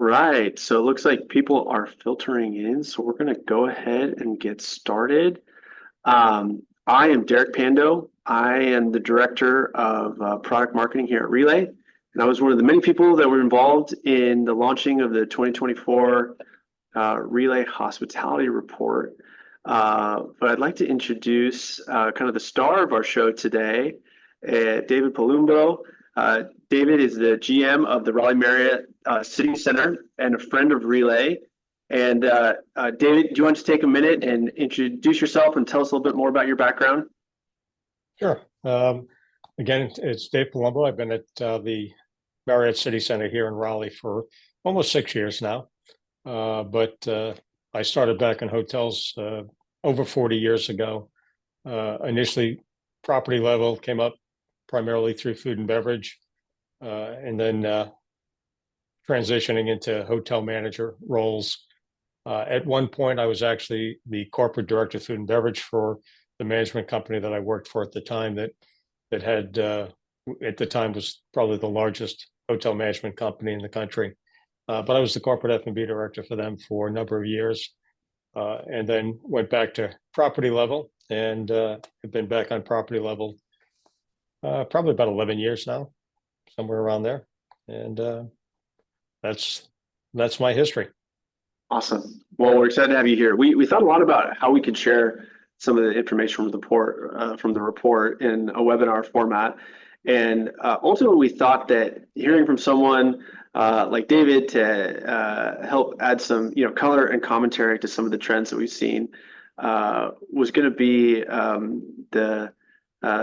Right. So it looks like people are filtering in. So we're going to go ahead and get started. I am Derek Pando. I am the director of product marketing here at Relay. And I was one of the many people that were involved in the launching of the 2024 Relay Hospitality Report. But I'd like to introduce kind of the star of our show today, David Palumbo. David is the GM of the Raleigh Marriott City Center and a friend of Relay. And David, do you want to take a minute and introduce yourself and tell us a little bit more about your background? Sure. Again, it's Dave Palumbo. I've been at the Marriott City Center here in Raleigh for almost 6 years now. But I started back in hotels over 40 years ago. Initially, property level, came up primarily through food and beverage, and then transitioning into hotel manager roles. At one point, I was actually the corporate director of food and beverage for the management company that I worked for at the time that had at the time was probably the largest hotel management company in the country. But I was the corporate F&B director for them for a number of years, and then went back to property level and have been back on property level probably about 11 years now, somewhere around there. And that's my history. Awesome. Well, we're excited to have you here. We thought a lot about how we could share some of the information from the report in a webinar format. And ultimately, we thought that hearing from someone like David to help add some color and commentary to some of the trends that we've seen was going to be the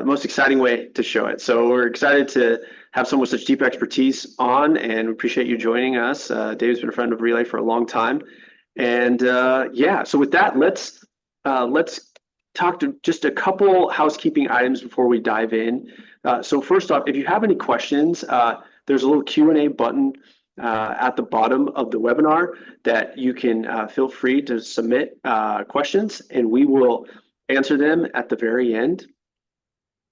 most exciting way to show it. So we're excited to have someone with such deep expertise on, and we appreciate you joining us. David's been a friend of Relay for a long time. And yeah, so with that, let's talk to just a couple housekeeping items before we dive in. So first off, if you have any questions, there's a little Q&A button at the bottom of the webinar that you can feel free to submit questions, and we will answer them at the very end.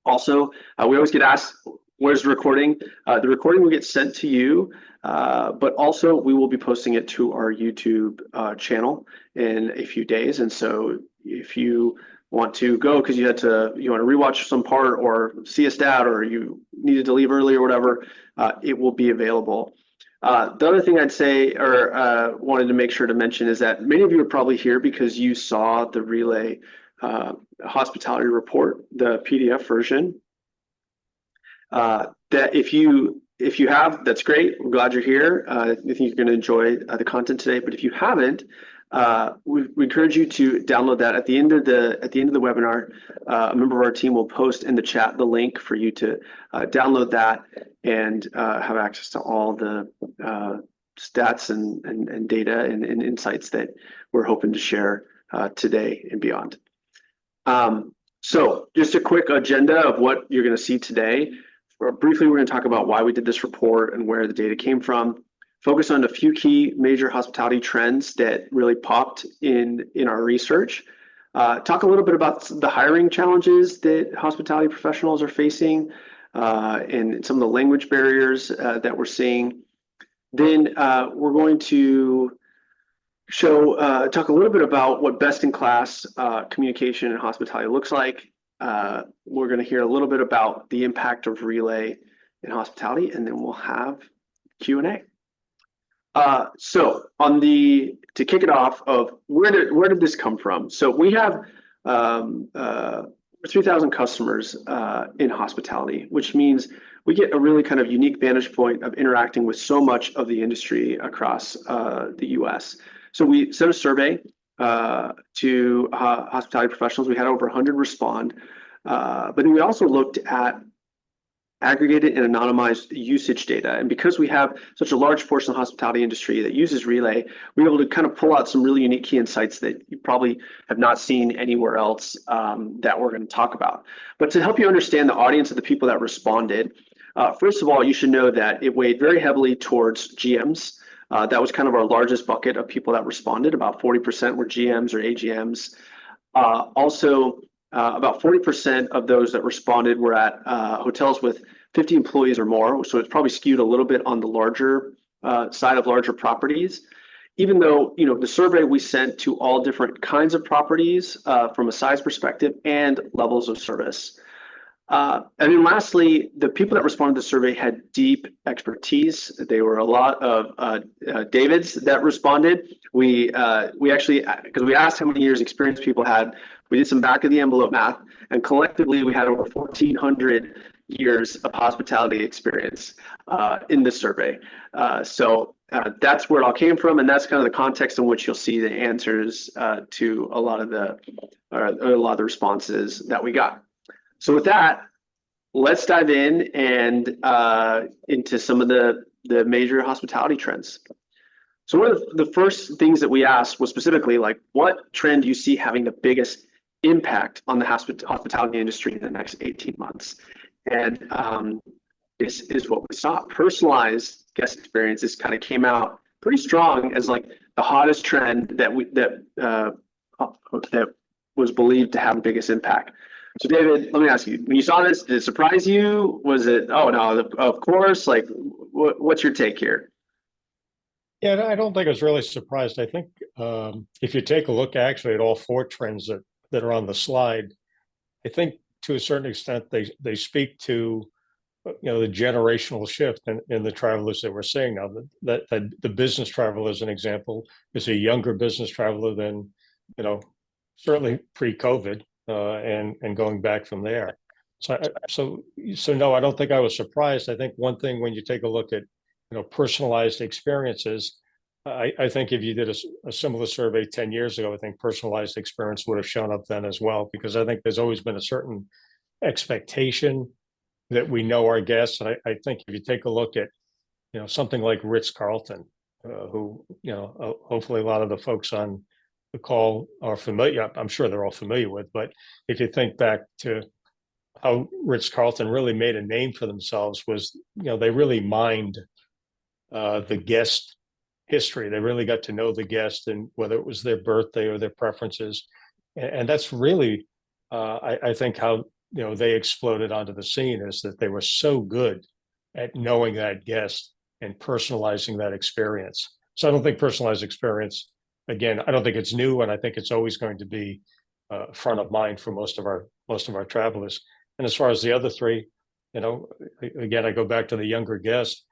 Also, we always get asked, where's the recording? The recording will get sent to you, but also we will be posting it to our YouTube channel in a few days. And so if you want to go because you want to rewatch some part or see a stat or you needed to leave early or whatever, it will be available. The other thing I'd say or wanted to make sure to mention is that many of you are probably here because you saw the Relay hospitality report, the PDF version. That if you have, that's great. We're glad you're here. I think you're going to enjoy the content today. But if you haven't, we encourage you to download that at the end of the webinar. A member of our team will post in the chat the link for you to download that and have access to all the stats and data and insights that we're hoping to share today and beyond. So just a quick agenda of what you're going to see today. Briefly, we're going to talk about why we did this report and where the data came from. Focus on a few key major hospitality trends that really popped in our research. Talk a little bit about the hiring challenges that hospitality professionals are facing and some of the language barriers that we're seeing. Then we're going to talk a little bit about what best-in-class communication and hospitality looks like. We're going to hear a little bit about the impact of Relay in hospitality, and then we'll have Q&A. So to kick it off, where did this come from? So we have 3,000 customers in hospitality, which means we get a really kind of unique vantage point of interacting with so much of the industry across the U.S. So we sent a survey to hospitality professionals. We had over 100 respond, but then we also looked at aggregated and anonymized usage data. And because we have such a large portion of the hospitality industry that uses Relay, we were able to kind of pull out some really unique key insights that you probably have not seen anywhere else that we're going to talk about. But to help you understand the audience of the people that responded, first of all, you should know that it weighed very heavily towards GMs. That was kind of our largest bucket of people that responded. About 40% were GMs or AGMs. Also, about 40% of those that responded were at hotels with 50 employees or more. So it's probably skewed a little bit on the larger side of larger properties, even though, the survey we sent to all different kinds of properties from a size perspective and levels of service. And then lastly, the people that responded to the survey had deep expertise. They were a lot of Davids that responded. We actually, because we asked how many years experience people had, we did some back of the envelope math, and collectively we had over 1,400 years of hospitality experience in this survey. So that's where it all came from, and that's kind of the context in which you'll see the answers to a lot of the responses that we got. So with that, let's dive in and into some of the major hospitality trends. So one of the first things that we asked was specifically like, what trend do you see having the biggest impact on the hospitality industry in the next 18 months? And this is what we saw. Personalized guest experiences kind of came out pretty strong as like the hottest trend that was believed to have the biggest impact. So David, let me ask you, when you saw this, did it surprise you? Was it, oh no, of course, like what's your take here? Yeah, I don't think I was really surprised. I think if you take a look actually at all four trends that are on the slide, I think to a certain extent they speak to the generational shift in the travelers that we're seeing now. That the business traveler, as an example, is a younger business traveler than certainly pre-COVID. And going back from there. So no, I don't think I was surprised. I think one thing when you take a look at personalized experiences, I think if you did a similar survey 10 years ago, I think personalized experience would have shown up then as well, because I think there's always been a certain expectation that we know our guests. And I think if you take a look at something like Ritz-Carlton, who hopefully a lot of the folks on the call are familiar. I'm sure they're all familiar with, but if you think back to how Ritz-Carlton really made a name for themselves, was they really mined the guest history. They really got to know the guest, and whether it was their birthday or their preferences, and that's really I think how they exploded onto the scene, is that they were so good at knowing that guest and personalizing that experience. So I don't think personalized experience, again, I don't think it's new, and I think it's always going to be front of mind for most of our travelers. And as far as the other three, again, I go back to the younger guest.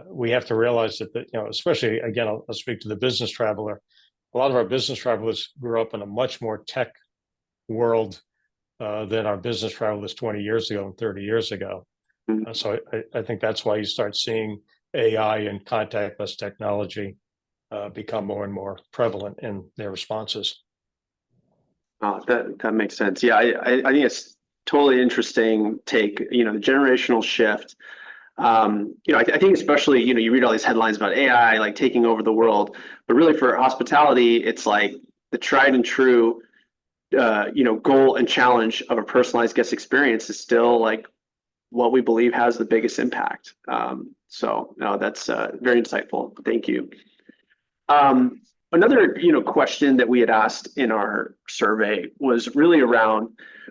We have to realize that especially again, I'll speak to the business traveler. A lot of our business travelers grew up in a much more tech world than our business travelers 20 years ago and 30 years ago. So I think that's why you start seeing AI and contactless technology become more and more prevalent in their responses. Oh, that makes sense. Yeah, I think it's totally interesting take, the generational shift. I think especially, you read all these headlines about AI like taking over the world, but really for hospitality, it's like the tried and true, goal and challenge of a personalized guest experience is still like what we believe has the biggest impact. So no, that's very insightful. Thank you. Another, question that we had asked in our survey was really around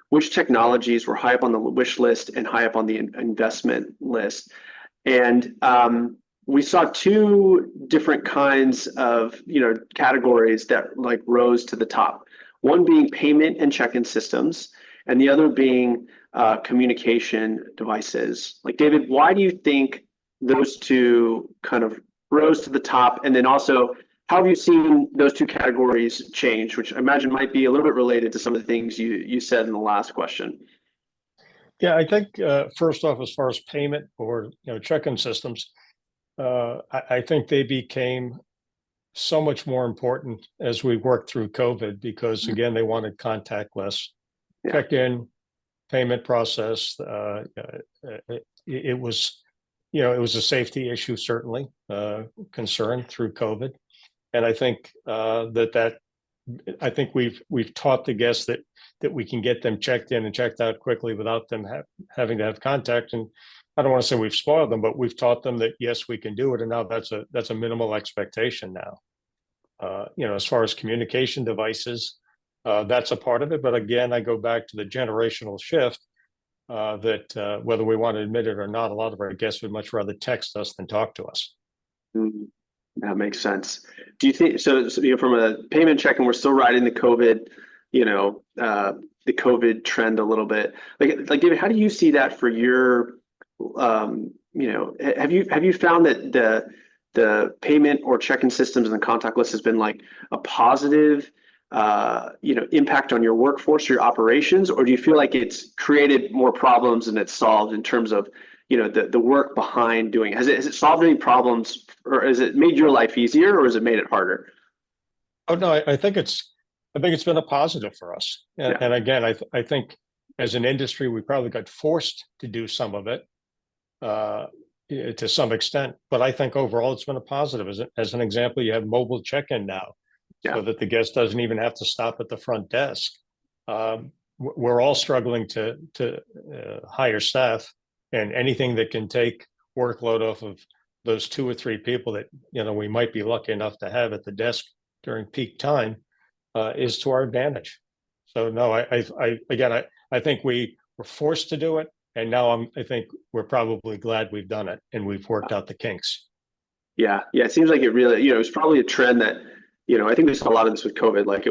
which technologies were high up on the wish list and high up on the investment list. And we saw two different kinds of, categories that like rose to the top. One being payment and check-in systems, and the other being communication devices. Like, David, why do you think those two kind of rose to the top? And then also, how have you seen those two categories change, which I imagine might be a little bit related to some of the things you said in the last question? Yeah, I think first off, as far as payment or check-in systems, I think they became so much more important as we worked through COVID, because again, they wanted contactless check-in payment process. It was a safety issue, certainly concern through COVID. And I think I think we've taught the guests that we can get them checked in and checked out quickly without them having to have contact. And I don't want to say we've spoiled them, but we've taught them that yes, we can do it. And now that's a minimal expectation now. As far as communication devices, that's a part of it. But again, I go back to the generational shift that whether we want to admit it or not, a lot of our guests would much rather text us than talk to us. Mm, that makes sense. Do you think so? So, from a payment check, and we're still riding the COVID, you know, the COVID trend a little bit. Like David, how do you see that for your, have you found that the payment or check-in systems and the contactless has been like a positive, impact on your workforce, your operations, or do you feel like it's created more problems than it's solved in terms of the work behind doing it? Has it solved any problems, or has it made your life easier, or has it made it harder? Oh no, I think it's been a positive for us. And, Yeah. and again, I think as an industry, we probably got forced to do some of it uh, to some extent. But I think overall, it's been a positive. As an example, you have mobile check-in now, Yeah. so that the guest doesn't even have to stop at the front desk. We're all struggling to hire staff, and anything that can take workload off of those 2 or 3 people that we might be lucky enough to have at the desk during peak time is to our advantage. So no, I think we were forced to do it, and now I think we're probably glad we've done it and we've worked out the kinks. Yeah. Yeah. It seems like it really, it was probably a trend that, I think we saw a lot of this with COVID. Like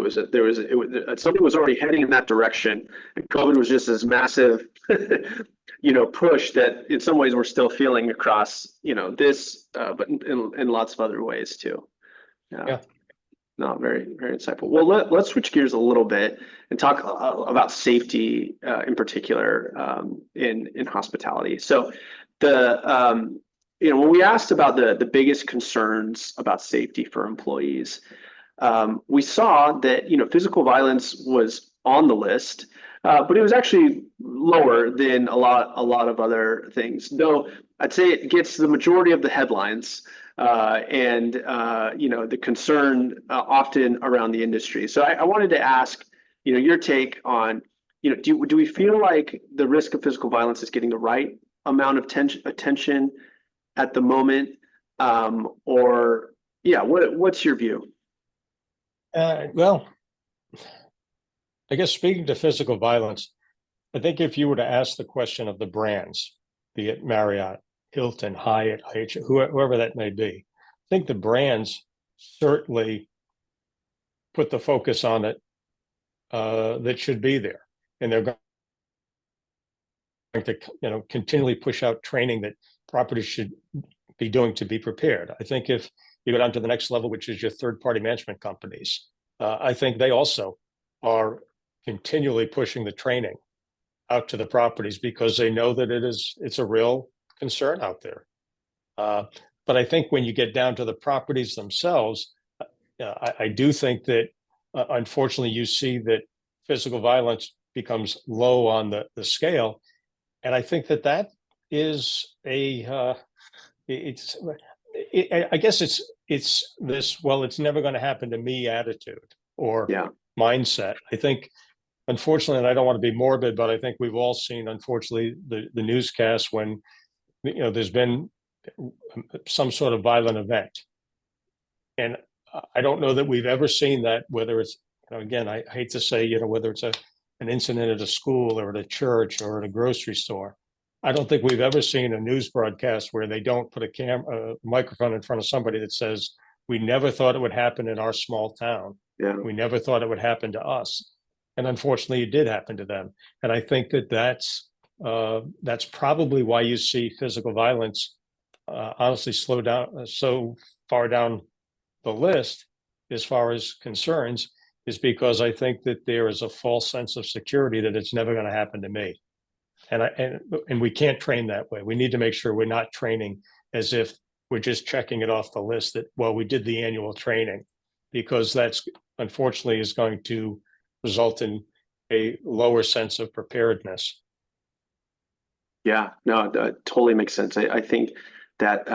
something was already heading in that direction, and COVID was just this massive, push that in some ways we're still feeling across, but in lots of other ways too. Yeah. Yeah. No, very, very insightful. Well, let's switch gears a little bit and talk about safety in particular in hospitality. So when we asked about the biggest concerns about safety for employees, we saw that physical violence was on the list, but it was actually lower than a lot of other things. Though I'd say it gets the majority of the headlines, and the concern often around the industry. So I wanted to ask your take on do we feel like the risk of physical violence is getting the right amount of attention at the moment, or yeah, what's your view? Well, I guess speaking to physical violence, I think if you were to ask the question of the brands, be it Marriott, Hilton, Hyatt, whoever that may be, I think the brands certainly put the focus on it that should be there, and they're going to continually push out training that properties should be doing to be prepared. I think if you go down to the next level, which is your third-party management companies, I think they also are continually pushing the training out to the properties because they know that it's a real concern out there. But I think when you get down to the properties themselves, I do think that unfortunately you see that physical violence becomes low on the scale, and I think that is I guess it's this, well, it's never going to happen to me attitude or Yeah. mindset. I think, unfortunately, and I don't want to be morbid, but I think we've all seen, unfortunately, the newscast when there's been some sort of violent event, and I don't know that we've ever seen that. Whether it's again, I hate to say whether it's an incident at a school or at a church or at a grocery store. I don't think we've ever seen a news broadcast where they don't put a microphone in front of somebody that says, "We never thought it would happen in our small town. Yeah. We never thought it would happen to us." And unfortunately, it did happen to them. And I think that's probably why you see physical violence honestly slow down so far down the list as far as concerns, is because I think that there is a false sense of security that it's never going to happen to me. And we can't train that way. We need to make sure we're not training as if we're just checking it off the list that, well, we did the annual training, because that's unfortunately is going to result in a lower sense of preparedness. Yeah, no, that totally makes sense. I think that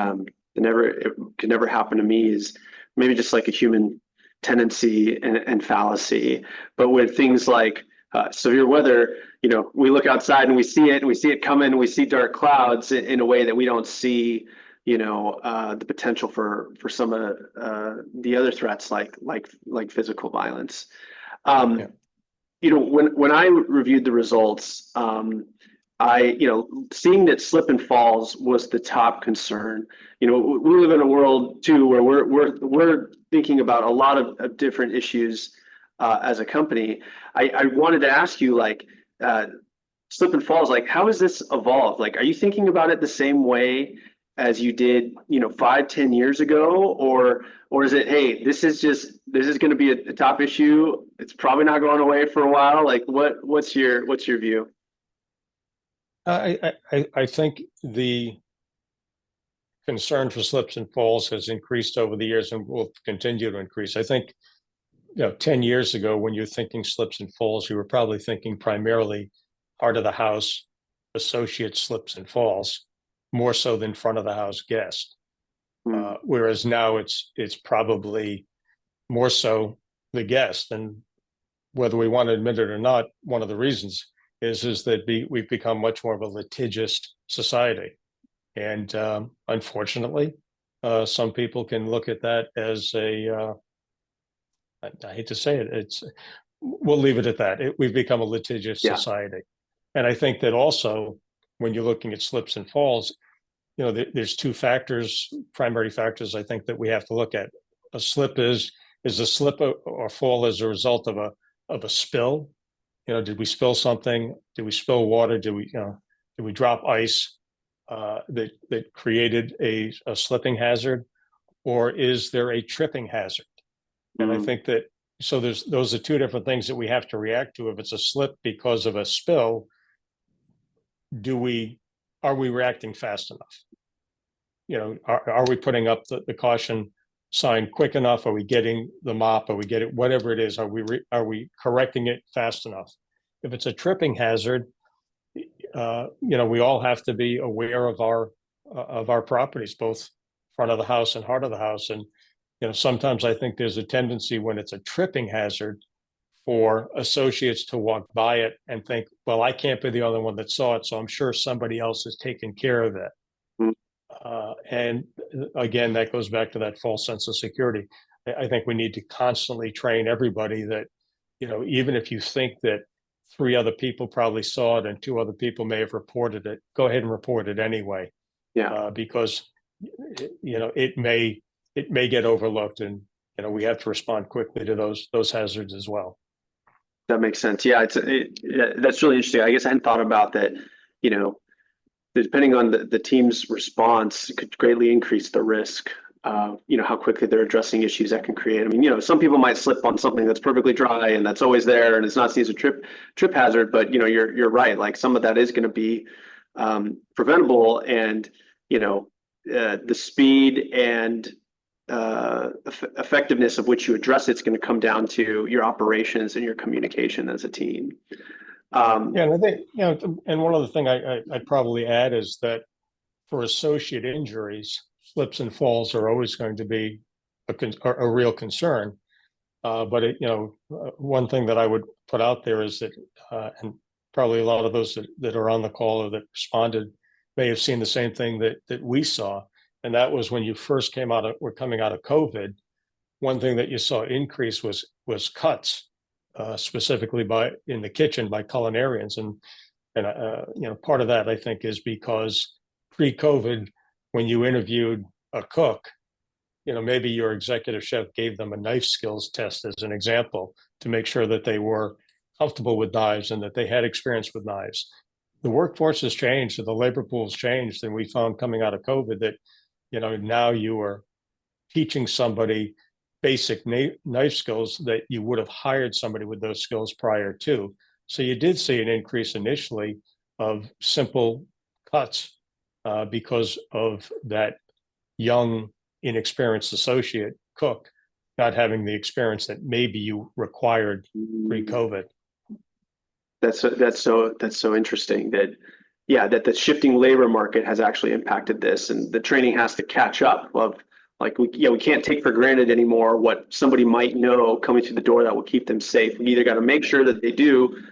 it could never happen to me is maybe just like a human tendency and fallacy. But with things like severe weather, we look outside and we see it, and we see it coming, and we see dark clouds in a way that we don't see, the potential for some of the other threats like physical violence. Yeah. When I reviewed the results, seeing that slip and falls was the top concern. We live in a world too where we're thinking about a lot of different issues as a company. I wanted to ask you, like, slip and falls, like, how has this evolved? Like, are you thinking about it the same way as you did, 5, 10 years ago, or is it, hey, this is going to be a top issue. It's probably not going away for a while. Like, what's your view? I think the concern for slips and falls has increased over the years and will continue to increase. I think, 10 years ago, when you're thinking slips and falls, you were probably thinking primarily heart of the house, associate slips and falls, more so than front of the house guest. Whereas now it's probably more so the guest. And whether we want to admit it or not, one of the reasons is that we've become much more of a litigious society. And unfortunately, some people can look at that as I hate to say it, we'll leave it at that. We've become a litigious society. And I think that also, when you're looking at slips and falls, there's two primary factors I think that we have to look at. A slip is a slip or fall as a result of a spill. Did we spill something? Did we spill water? Did we drop ice that created a slipping hazard? Or is there a tripping hazard? And I think that, so those are two different things that we have to react to. If it's a slip because of a spill, are we reacting fast enough? Are we putting up the caution sign quick enough? Are we getting the mop? Are we getting whatever it is? Are we correcting it fast enough? If it's a tripping hazard, we all have to be aware of our properties, both front of the house and heart of the house. And sometimes I think there's a tendency when it's a tripping hazard for associates to walk by it and think, well, I can't be the only one that saw it, so I'm sure somebody else is taking care of it. And again, that goes back to that false sense of security. I think we need to constantly train everybody that, even if you think that 3 other people probably saw it and 2 other people may have reported it, go ahead and report it anyway. Because, it may get overlooked, and, we have to respond quickly to those hazards as well. That makes sense. Yeah, that's really interesting. I guess I hadn't thought about that. Depending on the team's response, it could greatly increase the risk. How quickly they're addressing issues that can create. I mean, some people might slip on something that's perfectly dry and that's always there, and it's not seen as a trip hazard. But you're right. Like, some of that is going to be preventable, and the speed and effectiveness of which you address it's going to come down to your operations and your communication as a team. And I think, and one other thing I'd probably add is that for associate injuries, slips and falls are always going to be a real concern. But one thing that I would put out there is that, and probably a lot of those that are on the call or that responded may have seen the same thing that we saw. And that was when you first were coming out of COVID, one thing that you saw increase was cuts, specifically in the kitchen by culinarians. And part of that, I think, is because pre-COVID, when you interviewed a cook, maybe your executive chef gave them a knife skills test as an example to make sure that they were comfortable with knives and that they had experience with knives. The workforce has changed, so the labor pool has changed, and we found coming out of COVID that now you are teaching somebody basic knife skills that you would have hired somebody with those skills prior to. So you did see an increase initially of simple cuts because of that young, inexperienced associate cook not having the experience that maybe you required pre-COVID. That's so interesting that the shifting labor market has actually impacted this, and the training has to catch up. We can't take for granted anymore what somebody might know coming through the door that will keep them safe. We either got to make sure that they do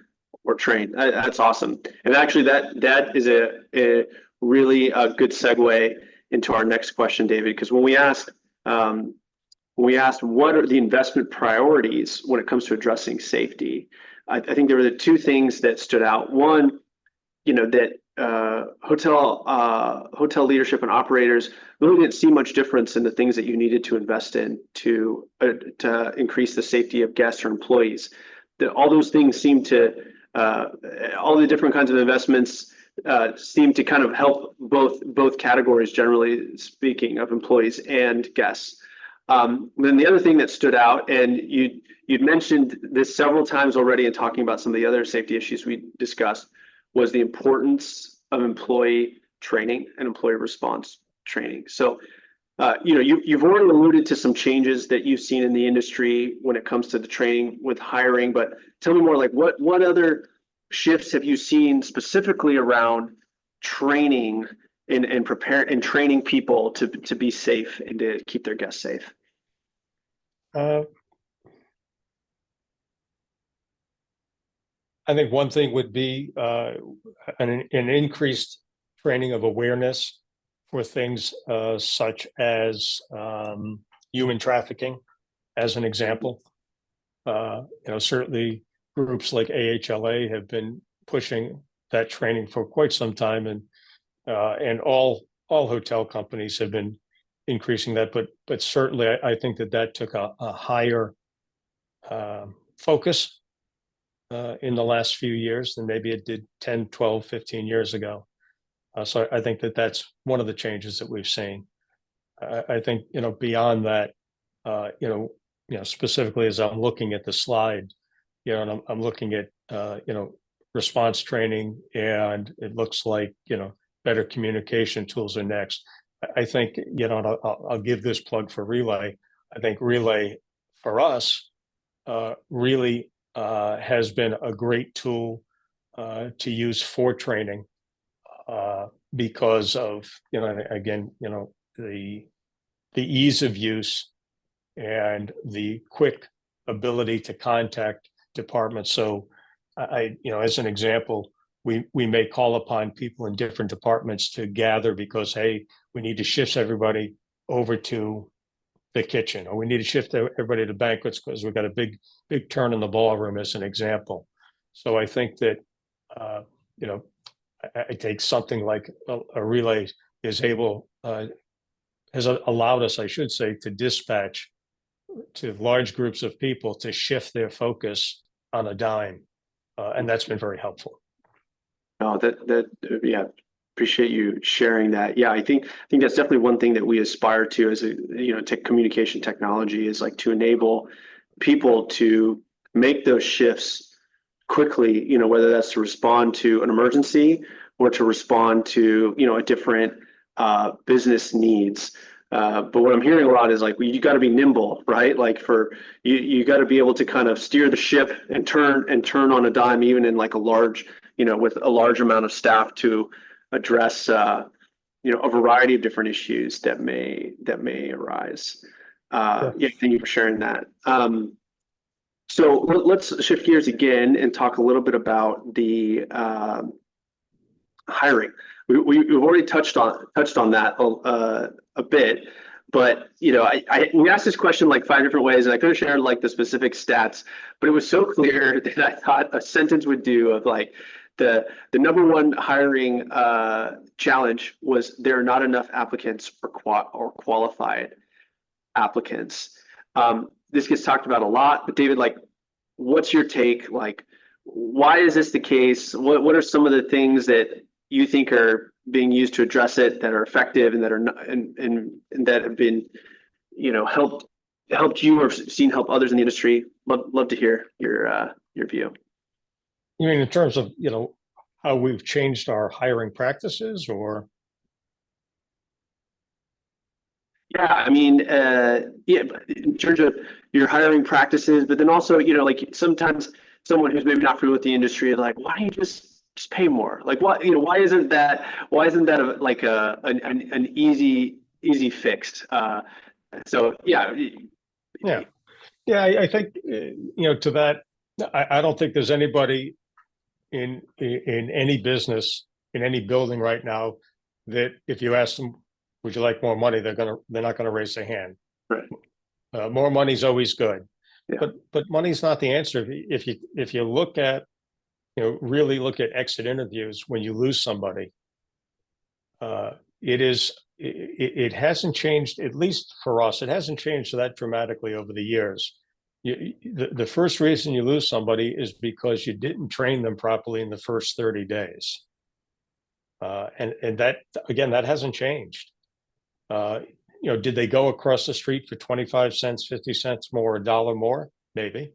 or train. That's awesome. And actually that is a really good segue into our next question, David, because when we asked what are the investment priorities when it comes to addressing safety, I think there were the 2 things that stood out. One, that hotel leadership and operators really didn't see much difference in the things that you needed to invest in to increase the safety of guests or employees. All those things seem to all the different kinds of investments seem to kind of help both categories, generally speaking, of employees and guests. Then the other thing that stood out, and you'd mentioned this several times already in talking about some of the other safety issues we discussed, was the importance of employee training and employee response training. So, you've already alluded to some changes that you've seen in the industry when it comes to the training with hiring, but tell me more, like what other shifts have you seen specifically around training and training people to be safe and to keep their guests safe? I think one thing would be an increased training of awareness for things such as human trafficking, as an example. Certainly groups like AHLA have been pushing that training for quite some time, and all hotel companies have been increasing that. But certainly, I think that took a higher focus in the last few years than maybe it did 10, 12, 15 years ago. So I think that's one of the changes that we've seen. I think, beyond that, specifically as I'm looking at the slide, and I'm looking at, response training, and it looks like, better communication tools are next. I think, and I'll give this plug for Relay. I think Relay for us really has been a great tool to use for training because of, again, the ease of use and the quick ability to contact departments. So as an example, we may call upon people in different departments to gather because, hey, we need to shift everybody over to the kitchen, or we need to shift everybody to banquets because we've got a big turn in the ballroom, as an example. So I think that, I take something like a Relay has allowed us, I should say, to dispatch to large groups of people to shift their focus on a dime. And that's been very helpful. Oh, yeah, appreciate you sharing that. Yeah, I think that's definitely one thing that we aspire to as communication technology, is like to enable people to make those shifts quickly, whether that's to respond to an emergency or to respond to, a different business needs. But what I'm hearing a lot is like, you got to be nimble, right? Like you got to be able to kind of steer the ship and turn on a dime, even in like a large, with a large amount of staff to address, a variety of different issues that may arise. Sure. Yeah, thank you for sharing that. So let's shift gears again and talk a little bit about the hiring. We've already touched on that a bit, but we asked this question like 5 different ways, and I could have shared like the specific stats, but it was so clear that I thought a sentence would do of like the number one hiring challenge was there are not enough applicants or qualified applicants. This gets talked about a lot, but David, like, what's your take? Like, why is this the case? What are some of the things that you think are being used to address it, that are effective and that are not, and that have been, helped you or seen help others in the industry? Love to hear your view. You mean in terms of, how we've changed our hiring practices, or? Yeah, I mean, in terms of your hiring practices, but then also, like sometimes someone who's maybe not familiar with the industry is like, why don't you just pay more? Like, what, why isn't that an easy fix? So yeah. I think, to that, I don't think there's anybody in any business, in any building right now, that if you ask them, would you like more money, they're not gonna raise their hand. Right. More money's always good. Yeah. But money's not the answer. If you look at, really look at exit interviews when you lose somebody, it hasn't changed, at least for us, it hasn't changed that dramatically over the years. The first reason you lose somebody is because you didn't train them properly in the first 30 days. And that, again, that hasn't changed. Did they go across the street for 25 cents, 50 cents more, $1 more? Maybe.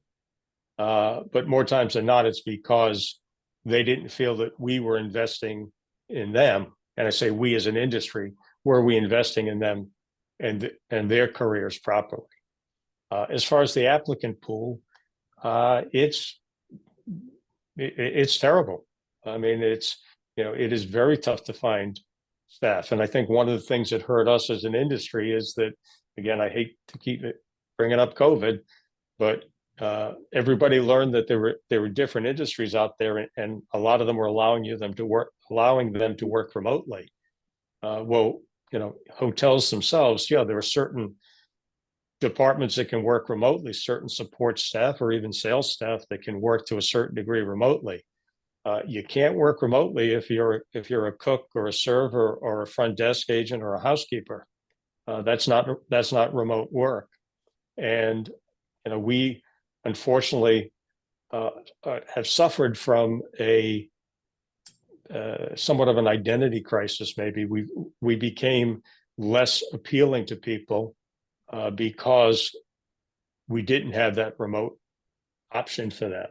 But more times than not, it's because they didn't feel that we were investing in them. And I say we as an industry, were we investing in them and their careers properly? As far as the applicant pool, it's terrible. I mean, it is very tough to find staff. And I think one of the things that hurt us as an industry is that, again, I hate to keep bringing up COVID, but everybody learned that there were different industries out there, and a lot of them were allowing them to work remotely. Hotels themselves, there are certain departments that can work remotely, certain support staff or even sales staff that can work to a certain degree remotely. You can't work remotely if you're a cook or a server or a front desk agent or a housekeeper. That's not remote work. And we unfortunately have suffered from a somewhat of an identity crisis. Maybe we became less appealing to people because we didn't have that remote option for them.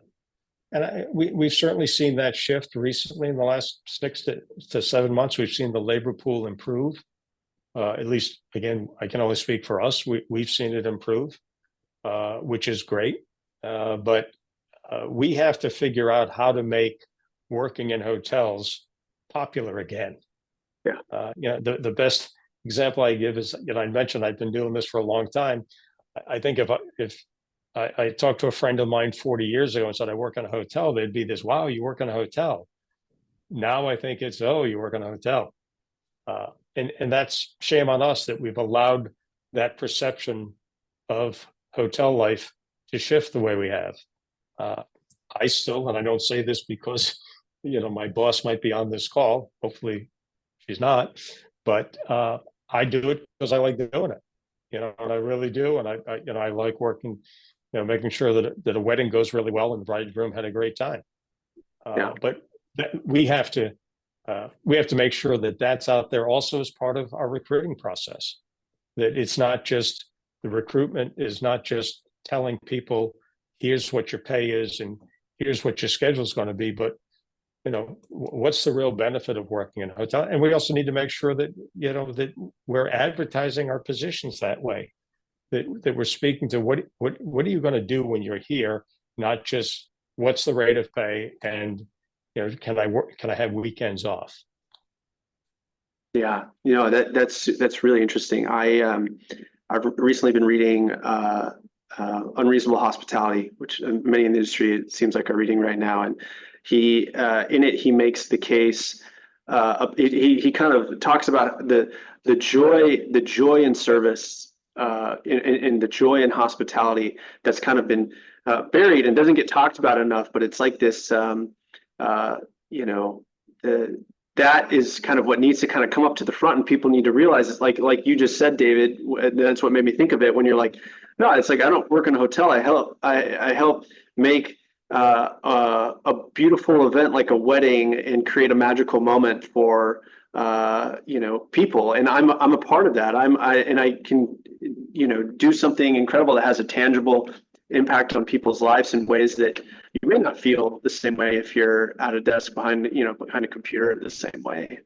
And we've certainly seen that shift recently in the last 6 to 7 months. We've seen the labor pool improve. At least, again, I can only speak for us. We've seen it improve, which is great. But we have to figure out how to make working in hotels popular again. Yeah. The best example I give is, I mentioned I've been doing this for a long time. I think if I talked to a friend of mine 40 years ago and said, I work in a hotel, they'd be this, wow, you work in a hotel. Now I think it's, oh, you work in a hotel. And that's shame on us that we've allowed that perception of hotel life to shift the way we have. I still, and I don't say this because, my boss might be on this call. Hopefully she's not, but I do it because I like doing it, and I really do. And I like working, making sure that a wedding goes really well and the bridegroom had a great time. But we have to make sure that that's out there also as part of our recruiting process, that it's not just, the recruitment is not just telling people, here's what your pay is and here's what your schedule is going to be, but what's the real benefit of working in a hotel? And we also need to make sure that that we're advertising our positions that way, that we're speaking to what are you going to do when you're here, not just what's the rate of pay and can I have weekends off? Yeah, that's really interesting. I've recently been reading Unreasonable Hospitality, which many in the industry, it seems like, are reading right now. And he he makes the case. He kind of talks about the joy in service, and the joy in hospitality that's kind of been buried and doesn't get talked about enough. But it's like this, that is kind of what needs to kind of come up to the front, and people need to realize it's like you just said, David. That's what made me think of it when you're like, no, it's like, I don't work in a hotel. I help make a beautiful event like a wedding and create a magical moment for people, and I'm a part of that. I can do something incredible that has a tangible impact on people's lives in ways that you may not feel the same way if you're at a desk behind a computer the same way.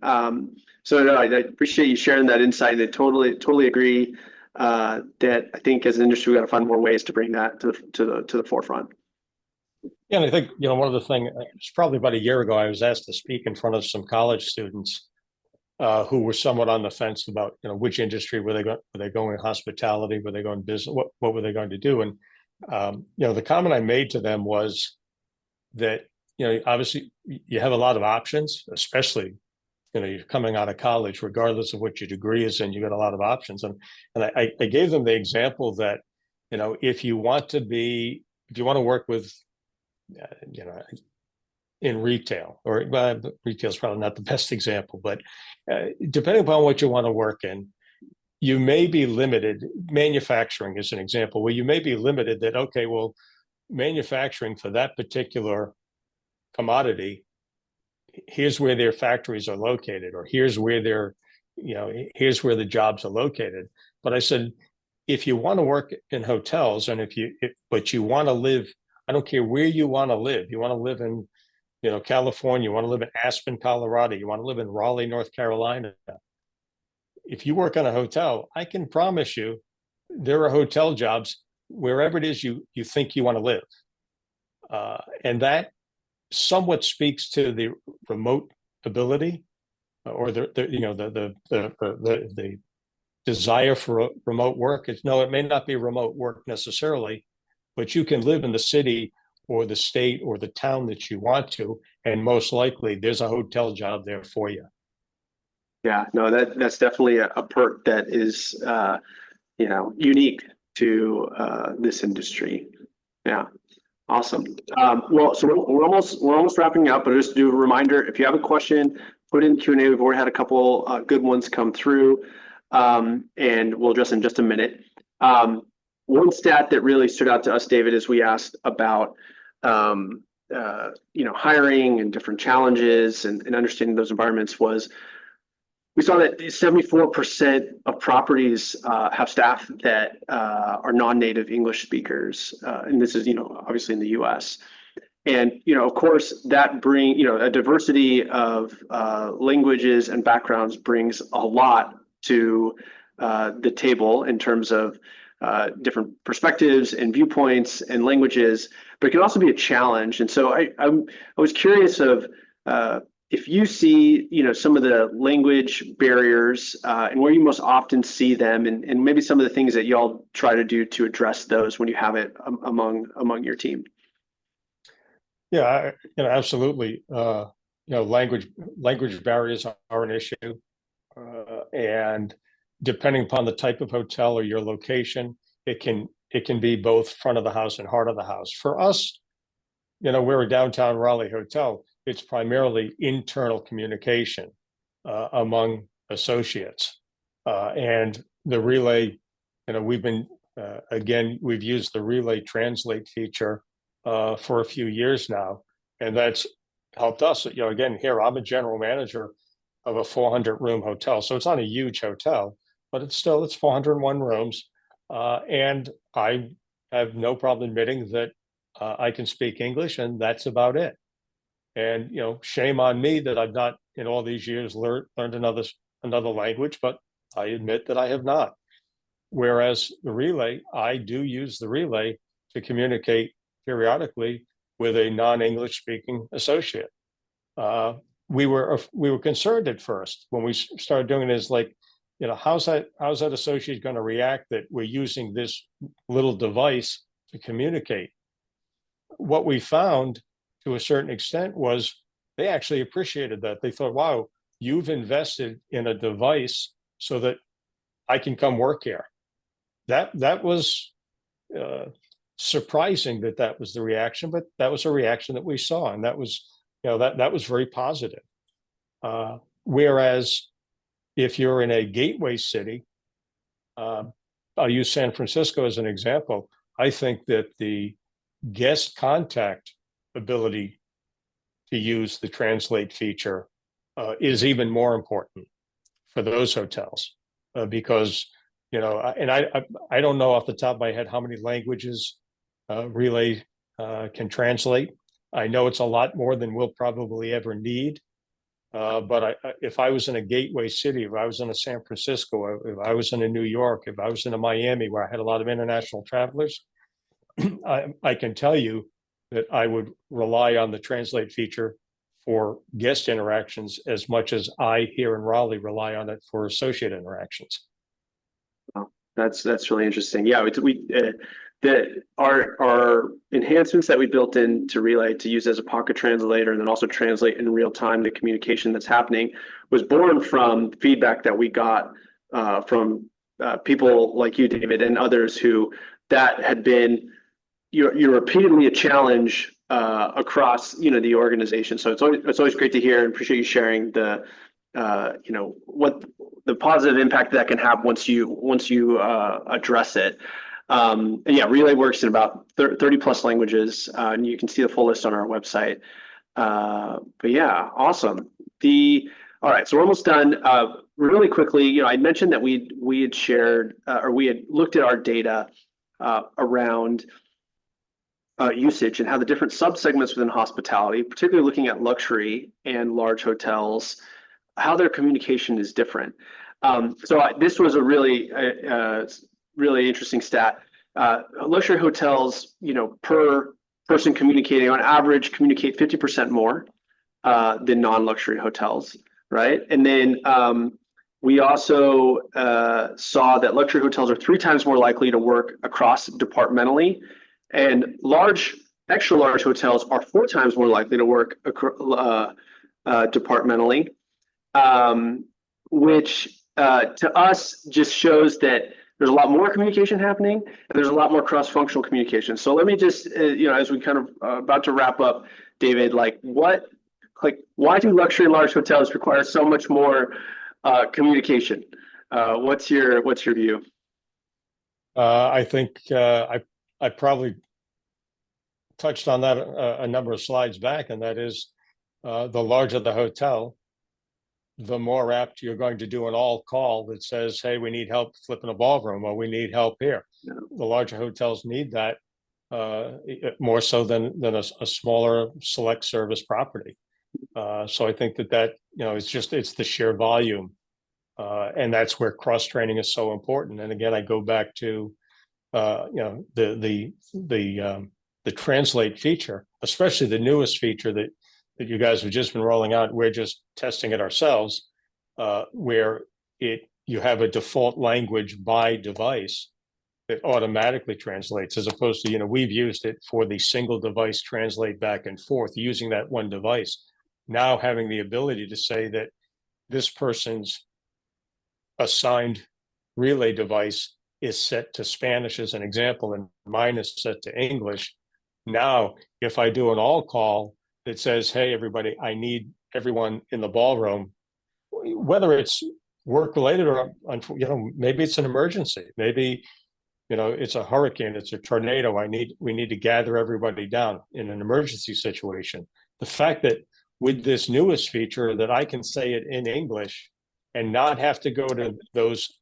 So no, I appreciate you sharing that insight. I totally agree that I think as an industry, we got to find more ways to bring that to the forefront. Yeah, and I think one of the things, it's probably about a year ago, I was asked to speak in front of some college students who were somewhat on the fence about which industry were they going in hospitality, were they going business, what were they going to do? And the comment I made to them was that obviously you have a lot of options, especially you're coming out of college, regardless of what your degree is, and you got a lot of options. And I gave them the example that if you want to work with in retail, or retail is probably not the best example, but depending upon what you want to work in, you may be limited. Manufacturing is an example where you may be limited that, okay, well, manufacturing for that particular commodity, here's where their factories are located, or here's where here's where the jobs are located. But I said, if you want to work in hotels, and but you want to live, I don't care where you want to live. You want to live in, California, you want to live in Aspen, Colorado, you want to live in Raleigh, North Carolina. If you work on a hotel, I can promise you there are hotel jobs wherever it is you think you want to live. And that somewhat speaks to the remote ability, or the desire for remote work. It may not be remote work necessarily, but you can live in the city or the state or the town that you want to, and most likely there's a hotel job there for you. Yeah, no, that's definitely a perk that is unique to this industry. Yeah. Awesome. Well, so we're almost wrapping up, but just to do a reminder, if you have a question, put in Q&A. We've already had a couple good ones come through, and we'll address in just a minute. One stat that really stood out to us, David, is we asked about hiring and different challenges and understanding those environments. Was we saw that 74% of properties have staff that are non-native English speakers, and this is obviously in the U.S. And of course that a diversity of languages and backgrounds brings a lot to the table in terms of different perspectives and viewpoints and languages, but it can also be a challenge. And so I was curious of if you see, some of the language barriers and where you most often see them, and maybe some of the things that y'all try to do to address those when you have it among your team. Yeah, absolutely. Language barriers are an issue, and depending upon the type of hotel or your location, it can be both front of the house and heart of the house. For us, we're a downtown Raleigh hotel. It's primarily internal communication among associates, and the relay. We've used the relay translate feature for a few years now, and that's helped us. Again, here I'm a general manager of a 400-room hotel, so it's not a huge hotel, but it's 401 rooms, and I have no problem admitting that I can speak English, and that's about it. And shame on me that I've not in all these years learned another language, but I admit that I have not. Whereas the relay, I do use the relay to communicate periodically with a non-English speaking associate. We were concerned at first when we started doing it, is like, how's that associate going to react that we're using this little device to communicate? What we found to a certain extent was they actually appreciated that. They thought, wow, you've invested in a device so that I can come work here. That was surprising that was the reaction, but that was a reaction that we saw, and that was very positive. Whereas if you're in a gateway city, I'll use San Francisco as an example. I think that the guest contact ability to use the translate feature is even more important for those hotels, because and I don't know off the top of my head how many languages relay can translate. I know it's a lot more than we'll probably ever need, but if I was in a gateway city, if I was in a San Francisco, if I was in a New York, if I was in a Miami where I had a lot of international travelers, I can tell you that I would rely on the translate feature for guest interactions as much as I here in Raleigh rely on it for associate interactions. Well, that's really interesting. Yeah, our enhancements that we built into Relay to use as a pocket translator and then also translate in real time the communication that's happening was born from feedback that we got from people like you, David, and others who that had been you're repeatedly a challenge across, the organization. So it's always great to hear, and appreciate you sharing the what the positive impact that can have once you address it. And yeah, Relay works in about 30 plus languages, and you can see the full list on our website. But yeah, awesome. All right, so we're almost done. Really quickly, I mentioned that we had shared or we had looked at our data around usage and how the different subsegments within hospitality, particularly looking at luxury and large hotels, how their communication is different. This was a really interesting stat. Luxury hotels, per person communicating on average communicate 50% more than non-luxury hotels, right? And then we also saw that luxury hotels are 3 times more likely to work across departmentally, and extra large hotels are 4 times more likely to work departmentally, which to us just shows that there's a lot more communication happening, and there's a lot more cross-functional communication. So let me just, as we kind of about to wrap up, David, why do luxury large hotels require so much more communication? What's your view? I think I probably touched on that a number of slides back, and that is the larger the hotel, the more apt you're going to do an all call that says, hey, we need help flipping a ballroom, or we need help here. Yeah. The larger hotels need that more so than a smaller select service property. So I think that it's the sheer volume, and that's where cross training is so important. And again, I go back to the translate feature, especially the newest feature that you guys have just been rolling out. We're just testing it ourselves, where you have a default language by device that automatically translates, as opposed to, we've used it for the single device translate back and forth using that one device. Now having the ability to say that this person's assigned relay device is set to Spanish as an example, and mine is set to English. Now, if I do an all call that says, hey, everybody, I need everyone in the ballroom, whether it's work related or, maybe it's an emergency, maybe, it's a hurricane, it's a tornado, we need to gather everybody down in an emergency situation. The fact that with this newest feature that I can say it in English and not have to go to those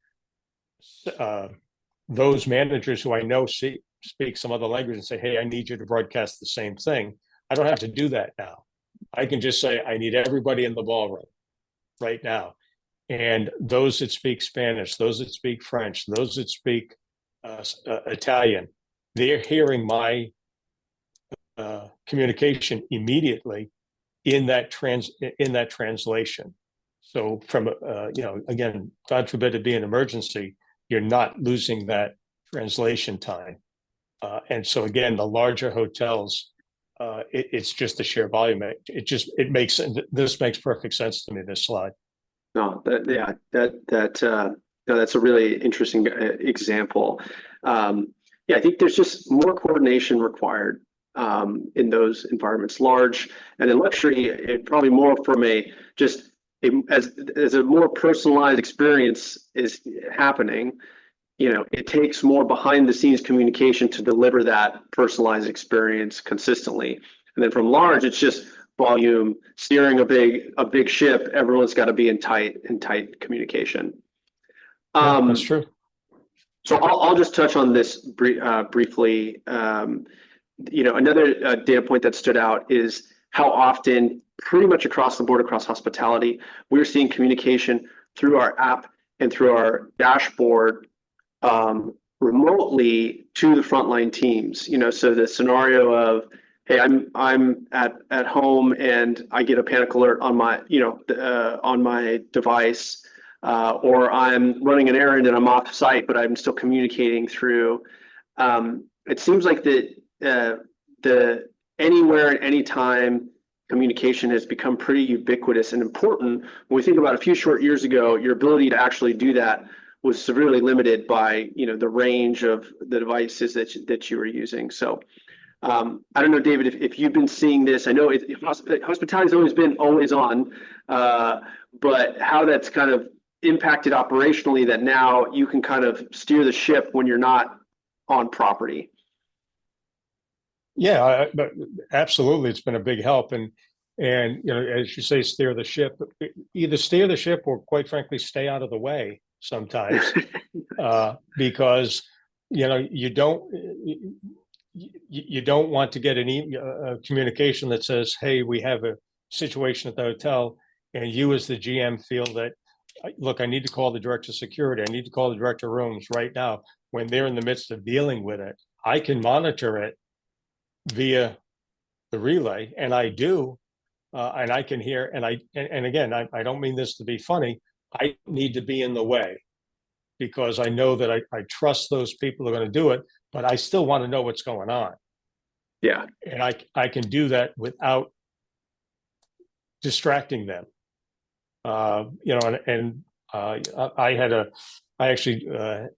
managers who I know speak some other language and say, hey, I need you to broadcast the same thing. I don't have to do that now. I can just say, I need everybody in the ballroom right now. And those that speak Spanish, those that speak French, those that speak Italian, they're hearing my communication immediately in that translation. So from, again, God forbid it be an emergency, you're not losing that translation time. And so again, the larger hotels, it's just the sheer volume. This makes perfect sense to me, this slide. No, that's a really interesting example. I think there's just more coordination required in those environments, large and in luxury, it probably more from as a more personalized experience is happening. It takes more behind the scenes communication to deliver that personalized experience consistently. And then from large, it's just volume, steering a big ship. Everyone's got to be in tight communication. That's true. So I'll just touch on this briefly. Another data point that stood out is how often, pretty much across the board, across hospitality, we're seeing communication through our app and through our dashboard remotely to the frontline teams. So the scenario of, hey, I'm at home and I get a panic alert on my on my device, or I'm running an errand and I'm off site, but I'm still communicating through. It seems like the anywhere and anytime communication has become pretty ubiquitous and important. When we think about a few short years ago, your ability to actually do that was severely limited by the range of the devices that you were using. So I don't know, David, if you've been seeing this. I know hospitality's always been always on, but how that's kind of impacted operationally, that now you can kind of steer the ship when you're not on property. Yeah, but absolutely, it's been a big help, and as you say, steer the ship. Either steer the ship, or quite frankly, stay out of the way sometimes, because you don't want to get a communication that says, "Hey, we have a situation at the hotel," and you as the GM feel that, look, I need to call the director of security, I need to call the director of rooms right now, when they're in the midst of dealing with it. I can monitor it via the relay, and I do, and I can hear, and again, I don't mean this to be funny. I need to be in the way, because I know that I trust those people who are going to do it, but I still want to know what's going on. Yeah. And I can do that without distracting them. I actually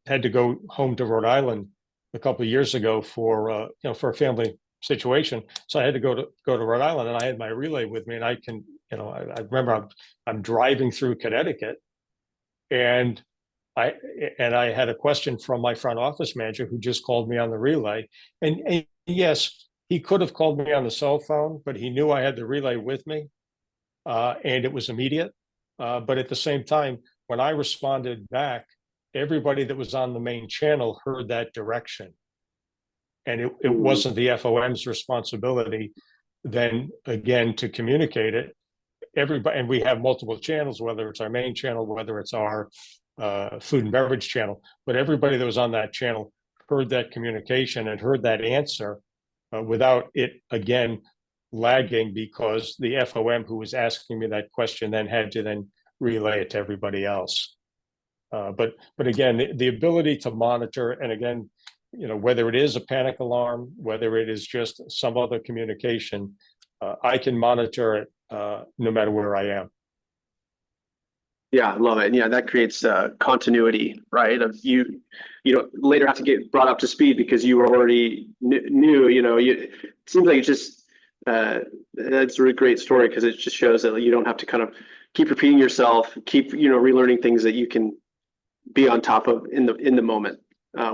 had to go home to Rhode Island a couple of years ago for a family situation. So I had to go to Rhode Island, and I had my relay with me, and I remember I'm driving through Connecticut, and I had a question from my front office manager, who just called me on the relay. And yes, he could have called me on the cell phone, but he knew I had the relay with me, and it was immediate. But at the same time, when I responded back, everybody that was on the main channel heard that direction. And it wasn't the FOM's responsibility then, again, to communicate it. Everybody, and we have multiple channels, whether it's our main channel, whether it's our food and beverage channel, but everybody that was on that channel heard that communication and heard that answer, without it, again, lagging, because the FOM who was asking me that question then had to then relay it to everybody else. But again, the ability to monitor, and again, whether it is a panic alarm, whether it is just some other communication, I can monitor it no matter where I am. Yeah, I love it. And yeah, that creates continuity, right? Of you later have to get brought up to speed because you were already new. It seems like it's just that's a really great story, because it just shows that you don't have to kind of keep repeating yourself, keep relearning things that you can be on top of in the moment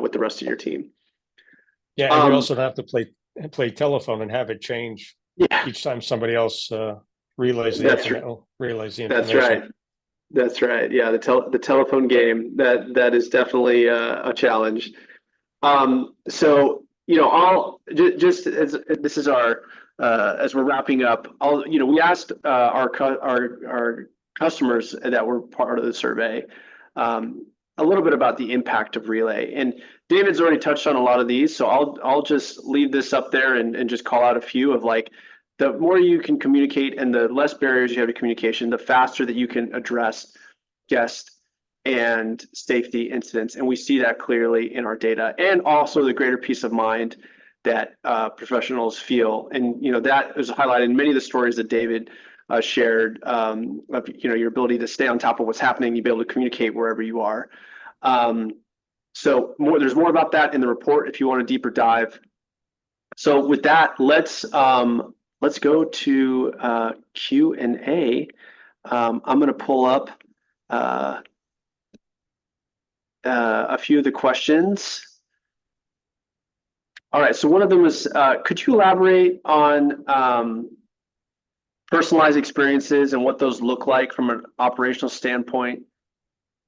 with the rest of your team. Yeah, and you also don't have to play telephone and have it change each time somebody else relays the information. That's right. That's right. Yeah, the telephone game, that is definitely a challenge. So I'll just as this is our as we're wrapping up, we asked our customers that were part of the survey a little bit about the impact of relay, and David's already touched on a lot of these, so I'll just leave this up there and just call out a few of, like, the more you can communicate and the less barriers you have to communication, the faster that you can address guest and safety incidents. And we see that clearly in our data, and also the greater peace of mind that professionals feel. And that is highlighted in many of the stories that David shared, of your ability to stay on top of what's happening, you be able to communicate wherever you are. So there's more about that in the report if you want a deeper dive. So with that, let's go to Q&A. I'm going to pull up a few of the questions. All right, so one of them is, could you elaborate on personalized experiences and what those look like from an operational standpoint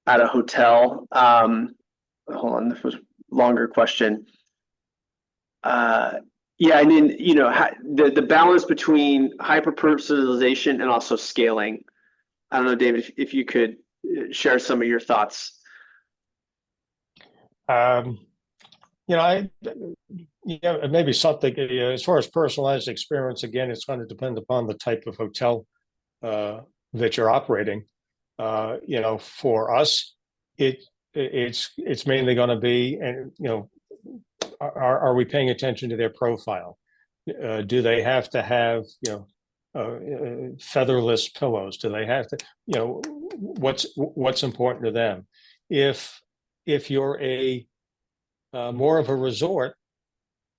at a hotel? Hold on, this was a longer question. Yeah, and then the balance between hyper-personalization and also scaling. I don't know, David, if you could share some of your thoughts. Maybe something as far as personalized experience. Again, it's going to depend upon the type of hotel that you're operating. For us, it's mainly going to be, and are we paying attention to their profile? Do they have to have featherless pillows? Do they have to what's important to them? If you're a more of a resort,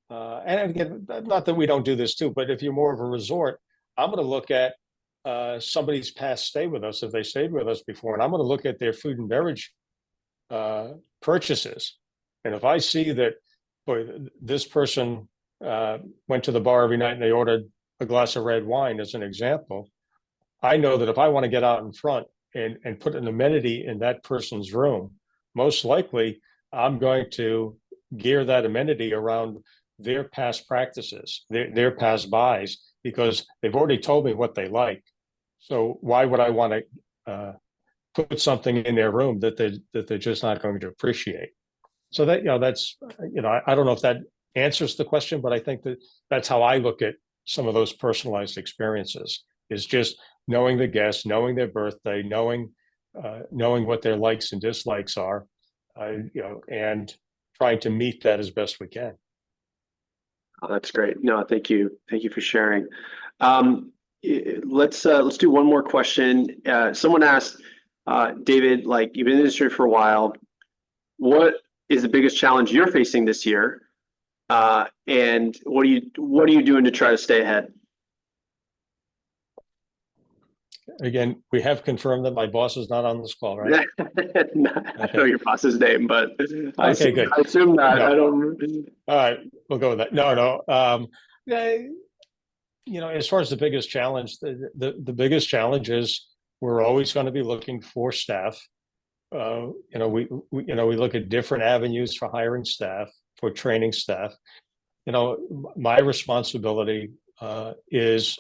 And again, not that we don't do this too, but if you're more of a resort, I'm going to look at somebody's past stay with us, if they stayed with us before, and I'm going to look at their food and beverage purchases. And if I see that, boy, this person went to the bar every night and they ordered a glass of red wine, as an example, I know that if I want to get out in front and put an amenity in that person's room, most likely I'm going to gear that amenity around their past practices, their past buys, because they've already told me what they like. So why would I want to put something in their room that they're just not going to appreciate? So that, that's, I don't know if that answers the question, but I think that's how I look at some of those personalized experiences, is just knowing the guests, knowing their birthday, knowing what their likes and dislikes are, and trying to meet that as best we can. Oh, that's great. No, thank you. Thank you for sharing. Let's do one more question. Someone asked, David, like, you've been in the industry for a while. What is the biggest challenge you're facing this year? And what are you doing to try to stay ahead? Again, we have confirmed that my boss is not on this call, right? I know your boss's name, but I assume not. No. I don't. All right, we'll go with that. No. As far as the biggest challenge, the biggest challenge is we're always going to be looking for staff. We look at different avenues for hiring staff, for training staff. My responsibility is,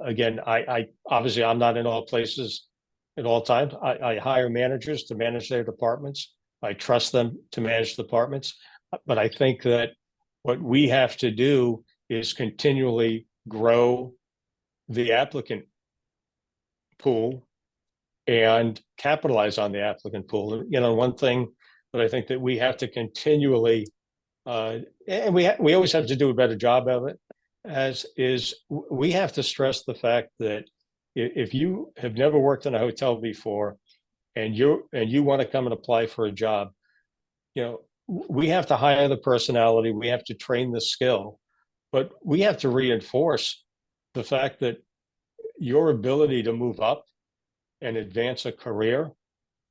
again, I obviously I'm not in all places at all times. I hire managers to manage their departments. I trust them to manage departments, but I think that what we have to do is continually grow the applicant pool and capitalize on the applicant pool. One thing that I think that we have to continually, and we always have to do a better job of it, we have to stress the fact that if you have never worked in a hotel before and you want to come and apply for a job, we have to hire the personality, we have to train the skill, but we have to reinforce the fact that your ability to move up and advance a career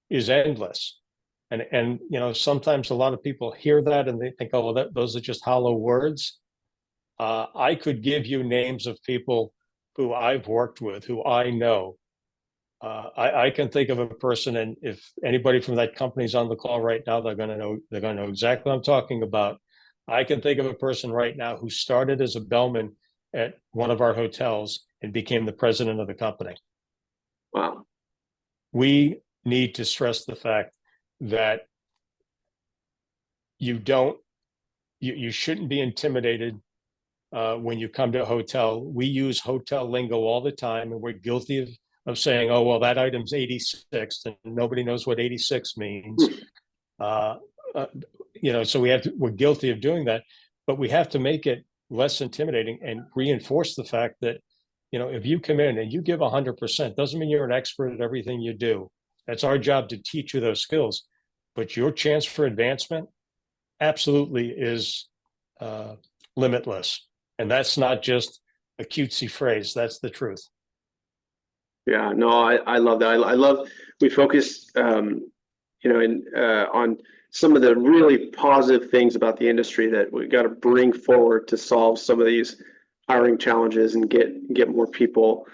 is endless. And sometimes a lot of people hear that and they think, oh, well, those are just hollow words. I could give you names of people who I've worked with, who I know. I can think of a person, and if anybody from that company's on the call right now, they're going to know exactly what I'm talking about. I can think of a person right now who started as a bellman at one of our hotels and became the president of the company. Wow. We need to stress the fact that you shouldn't be intimidated when you come to a hotel. We use hotel lingo all the time, and we're guilty of saying, oh, well, that item's 86, and nobody knows what 86 means. So we're guilty of doing that, but we have to make it less intimidating and reinforce the fact that, if you come in and you give 100%, doesn't mean you're an expert at everything you do. That's our job, to teach you those skills, but your chance for advancement absolutely is limitless. And that's not just a cutesy phrase. That's the truth. Yeah, no, I love that. I love, we focus, on some of the really positive things about the industry that we got to bring forward to solve some of these hiring challenges and get more people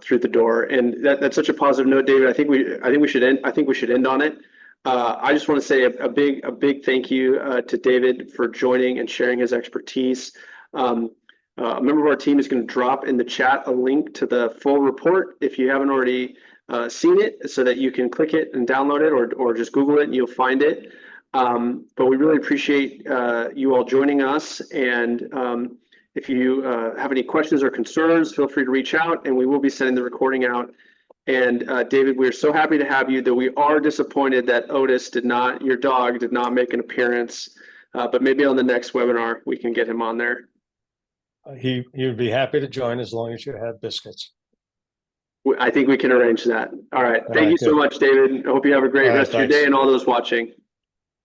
through the door. And that's such a positive note, David. I think we should end on it. I just want to say a big thank you to David for joining and sharing his expertise. A member of our team is going to drop in the chat a link to the full report if you haven't already seen it, so that you can click it and download it, or just Google it and you'll find it. But we really appreciate you all joining us. And if you have any questions or concerns, feel free to reach out, and we will be sending the recording out. And David, we're so happy to have you, though we are disappointed that Otis your dog did not make an appearance, but maybe on the next webinar, we can get him on there. He would be happy to join as long as you have biscuits. I think we can arrange that. All right. Thank you so much, David. I hope you have a great rest of your day, and all those watching.